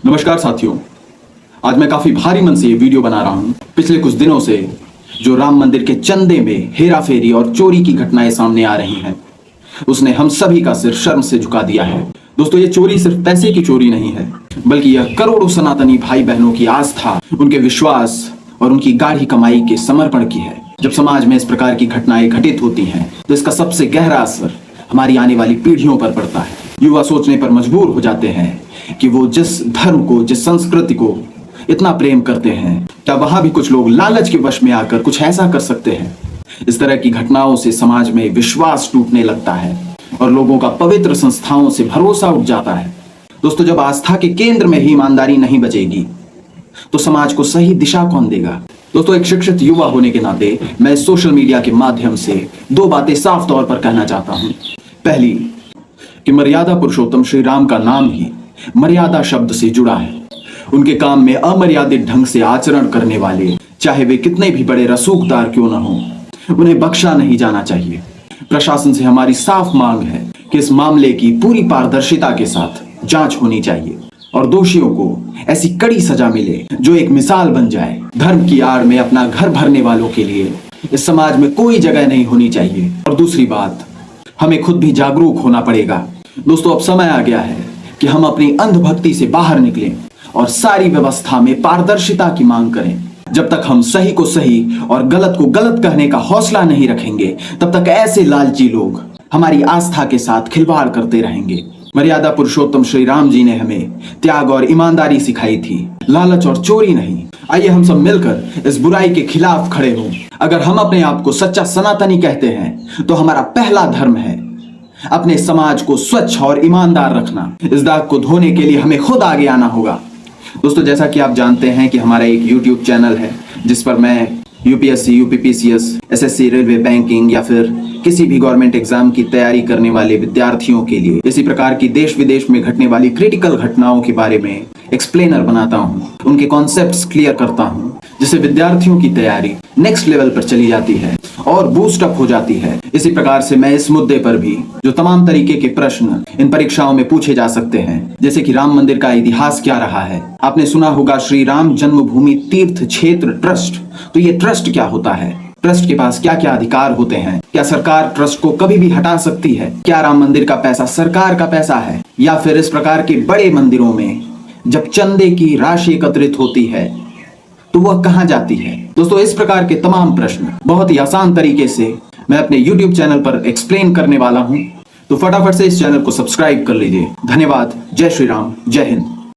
नमस्कार साथियों, आज मैं काफी भारी मन से ये वीडियो बना रहा हूं। पिछले कुछ दिनों से जो राम मंदिर के चंदे में हेराफेरी और चोरी की घटनाएं सामने आ रही हैं, उसने हम सभी का सिर शर्म से झुका दिया है। दोस्तों, ये चोरी सिर्फ पैसे की चोरी नहीं है, बल्कि यह करोड़ों सनातनी भाई बहनों की आस्था, उनके विश्वास और उनकी गाढ़ी कमाई के समर्पण की है। जब समाज में इस प्रकार की घटनाएं घटित होती हैं, तो इसका सबसे गहरा असर हमारी आने वाली पीढ़ियों पर पड़ता है। युवा सोचने पर मजबूर हो जाते हैं कि वो जिस धर्म को, जिस संस्कृति को इतना प्रेम करते हैं, क्या वहां भी कुछ लोग लालच के वश में आकर कुछ ऐसा कर सकते हैं। इस तरह की घटनाओं से समाज में विश्वास टूटने लगता है और लोगों का पवित्र संस्थाओं से भरोसा उठ जाता है। दोस्तों, जब आस्था के केंद्र में ही ईमानदारी नहीं बचेगी, तो समाज को सही दिशा कौन देगा। दोस्तों, एक शिक्षित युवा होने के नाते मैं सोशल मीडिया के माध्यम से दो बातें साफ तौर पर कहना चाहता हूं। पहली, कि मर्यादा पुरुषोत्तम श्री राम का नाम ही मर्यादा शब्द से जुड़ा है। उनके काम में अमर्यादित ढंग से आचरण करने वाले, चाहे वे कितने भी बड़े रसूखदार क्यों न हो, उन्हें बख्शा नहीं जाना चाहिए। प्रशासन से हमारी साफ मांग है कि इस मामले की पूरी पारदर्शिता के साथ जांच होनी चाहिए और दोषियों को ऐसी कड़ी सजा मिले जो एक मिसाल बन जाए। धर्म की आड़ में अपना घर भरने वालों के लिए इस समाज में कोई जगह नहीं होनी चाहिए। और दूसरी बात, हमें खुद भी जागरूक होना पड़ेगा। दोस्तों, अब समय आ गया है कि हम अपनी अंधभक्ति से बाहर निकलें और सारी व्यवस्था में पारदर्शिता की मांग करें। जब तक हम सही को सही और गलत को गलत कहने का हौसला नहीं रखेंगे, तब तक ऐसे लालची लोग हमारी आस्था के साथ खिलवाड़ करते रहेंगे। मर्यादा पुरुषोत्तम श्री राम जी ने हमें त्याग और ईमानदारी सिखाई थी, लालच और चोरी नहीं। आइए हम सब मिलकर इस बुराई के खिलाफ खड़े हों। अगर हम अपने आप को सच्चा सनातनी कहते हैं, तो हमारा पहला धर्म है अपने समाज को स्वच्छ और ईमानदार रखना। इस दाग को धोने के लिए हमें खुद आगे आना होगा। दोस्तों, जैसा कि आप जानते हैं कि हमारा एक YouTube चैनल है जिस पर मैं UPSC, UPPCS, SSC, railway, banking या फिर किसी भी गवर्नमेंट एग्जाम की तैयारी करने वाले विद्यार्थियों के लिए इसी प्रकार की देश विदेश में घटने वाली क्रिटिकल घटनाओं के बारे में एक्सप्लेनर बनाता हूँ, उनके कॉन्सेप्ट्स क्लियर करता हूँ, जिससे विद्यार्थियों की तैयारी नेक्स्ट लेवल पर चली जाती है और बूस्ट अप हो जाती है। इसी प्रकार से मैं इस मुद्दे पर भी जो तमाम तरीके के प्रश्न इन परीक्षाओं में पूछे जा सकते हैं, जैसे कि राम मंदिर का इतिहास क्या रहा है। आपने सुना होगा श्री राम जन्मभूमि तीर्थ क्षेत्र ट्रस्ट। तो ये ट्रस्ट क्या होता है, ट्रस्ट के पास क्या क्या अधिकार होते हैं, क्या सरकार ट्रस्ट को कभी भी हटा सकती है, क्या राम मंदिर का पैसा सरकार का पैसा है, या फिर इस प्रकार के बड़े मंदिरों में जब चंदे की राशि एकत्रित होती है तो वह कहां जाती है। दोस्तों, इस प्रकार के तमाम प्रश्न बहुत ही आसान तरीके से मैं अपने YouTube चैनल पर एक्सप्लेन करने वाला हूं, तो फटाफट से इस चैनल को सब्सक्राइब कर लीजिए। धन्यवाद। जय श्री राम, जय हिंद।